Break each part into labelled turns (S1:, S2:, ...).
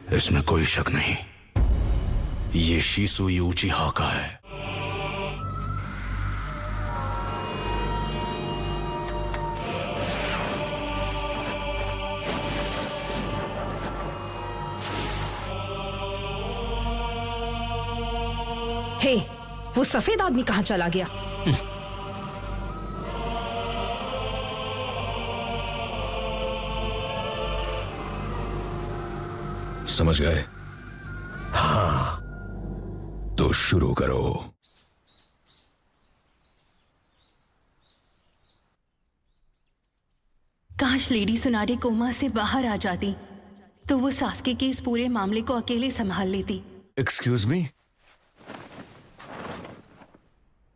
S1: इसमें कोई शक नहीं, ये शिसुई उचिहा का है।
S2: हे, वो सफेद आदमी कहाँ चला गया?
S3: समझ गए? हाँ, तो शुरू करो।
S4: काश लेडी सुनारे कोमा से बाहर आ जाती तो वो सास्के के इस पूरे मामले को अकेले संभाल लेती।
S5: Excuse me.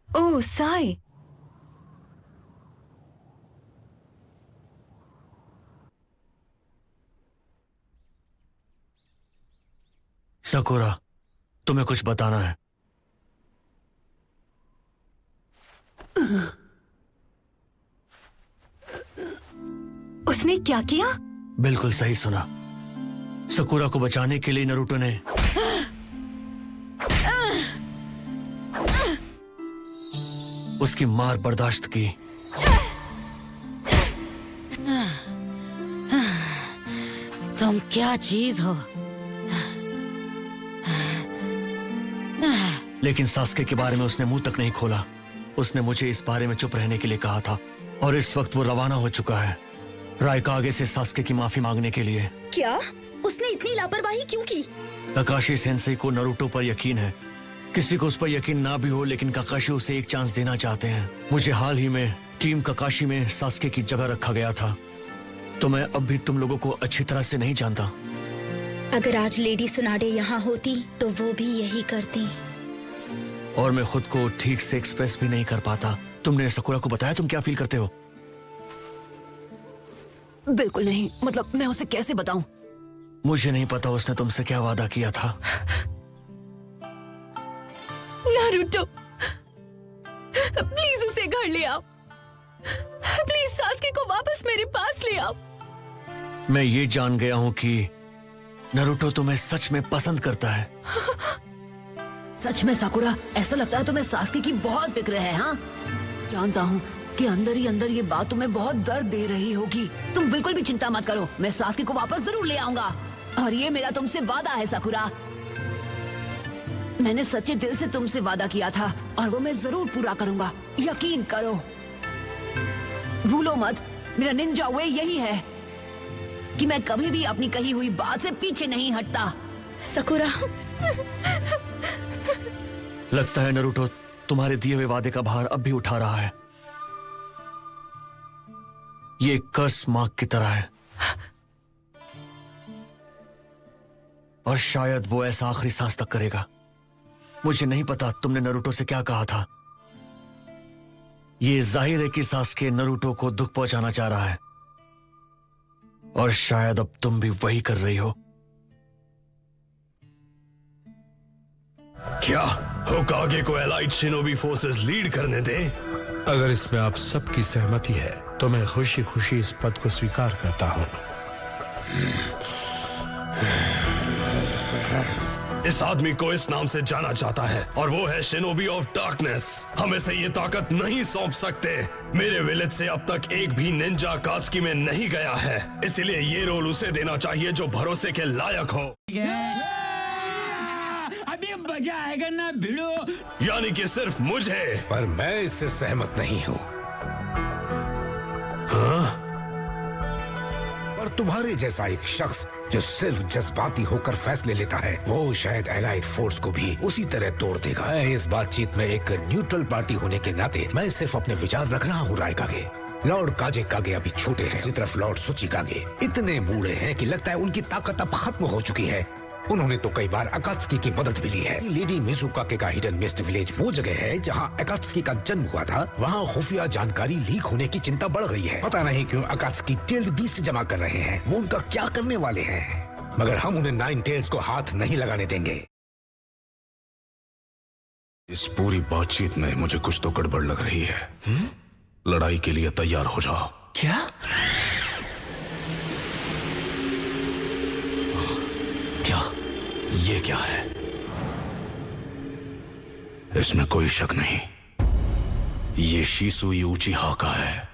S4: Oh Sai,
S5: Sakura, तुम्हें कुछ बताना है।
S4: उसने क्या किया?
S5: बिल्कुल सही सुना। सकुरा को बचाने के लिए नारुतो ने उसकी मार बर्दाश्त की।
S6: तुम क्या चीज हो?
S5: लेकिन सास्के के बारे में उसने मुंह तक नहीं खोला। उसने मुझे इस बारे में चुप रहने के लिए कहा था और इस वक्त वो रवाना हो चुका है रायकागे से सास्के की माफी मांगने के लिए।
S2: क्या? उसने इतनी लापरवाही क्यों की?
S5: काकाशी सेंसेई को नारुतो पर यकीन है। किसी को उस पर यकीन ना भी हो, लेकिन काकाशी उसे एक चांस देना चाहते हैं। मुझे हाल ही में टीम काकाशी में सास्के की जगह रखा गया था, तो मैं अब भी तुम लोगों को अच्छी तरह से नहीं जानता।
S2: अगर आज लेडी सुनाडे यहाँ होती तो वो भी यही करती।
S5: और मैं खुद को ठीक से एक्सप्रेस भी नहीं कर पाता। तुमने सकुरा को बताया तुम क्या फील करते हो?
S6: बिल्कुल नहीं, मतलब मैं उसे कैसे बताऊं?
S5: मुझे नहीं पता उसने तुमसे क्या वादा किया था।
S4: नारुतो, प्लीज उसे घर ले आओ। प्लीज सास्के को वापस मेरे पास ले आओ।
S5: मैं ये जान गया हूँ कि नारुतो तुम्हें सच में पसंद करता है।
S6: सच में साकुरा, ऐसा लगता है तुम्हें सास्के की बहुत फिक्र है। हाँ, जानता हूँ कि अंदर ही अंदर ये बात तुम्हें बहुत दर्द दे रही होगी। तुम बिल्कुल भी चिंता मत करो, मैं सास्के को वापस जरूर ले आऊंगा। और ये मेरा तुमसे वादा है साकुरा। मैंने सच्चे दिल से तुमसे वादा किया था और वो मैं जरूर पूरा करूंगा, यकीन करो। भूलो मत, मेरा निंजा वे यही है कि मैं कभी भी अपनी कही हुई बात से पीछे नहीं हटता।
S2: सकुरा,
S5: लगता है नारुतो तुम्हारे दिए हुए वादे का भार अब भी उठा रहा है। ये कर्स मार्क की तरह है और शायद वो ऐसा आखिरी सांस तक करेगा। मुझे नहीं पता तुमने नारुतो से क्या कहा था। ये जाहिर है कि सास्के नारुतो को दुख पहुंचाना चाह रहा है और शायद अब तुम भी वही कर रही हो।
S3: क्या होकागे को एलाइट शिनोबी फोर्सेस लीड करने दे?
S7: अगर इसमें आप सबकी सहमति है तो मैं खुशी खुशी इस पद को स्वीकार करता हूं।
S3: इस आदमी को इस नाम से जाना जाता है और वो है शिनोबी ऑफ डार्कनेस। हम इसे ये ताकत नहीं सौंप सकते। मेरे विलेज से अब तक एक भी निंजा अकात्सुकी में नहीं गया है, इसलिए ये रोल उसे देना चाहिए जो भरोसे के लायक हो।
S8: अभी मजा आएगा ना भिड़ो।
S3: यानी कि सिर्फ मुझे।
S7: पर मैं इससे सहमत नहीं हूं। और तुम्हारे जैसा एक शख्स जो सिर्फ जज्बाती होकर फैसले लेता है, वो शायद एलाइड फोर्स को भी उसी तरह तोड़ देगा। इस बातचीत में एक न्यूट्रल पार्टी होने के नाते मैं सिर्फ अपने विचार रख रहा हूँ। रायकागे, लॉर्ड काजे कागे अभी छोटे हैं, दूसरी तरफ लॉर्ड सुची कागे इतने बूढ़े हैं कि लगता है उनकी ताकत अब खत्म हो चुकी है। उन्होंने तो कई बार अकात्सुकी की मदद भी ली है। लेडी मिजुकाके का हिडन मिस्ट विलेज वो जगह है जहां अकात्सुकी का जन्म हुआ था। वहां खुफिया जानकारी लीक होने की चिंता बढ़ गई है। पता नहीं क्यों अकात्सुकी टेल्ड बीस्ट जमा कर रहे हैं। वो उनका क्या करने वाले हैं, मगर हम उन्हें नाइन टेल्स को हाथ नहीं लगाने देंगे।
S1: इस पूरी बातचीत में मुझे कुछ तो गड़बड़ लग रही है। लड़ाई के लिए तैयार हो जाओ।
S5: क्या?
S1: क्या? ये क्या है? इसमें कोई शक नहीं, ये शिसुई उचिहा का है।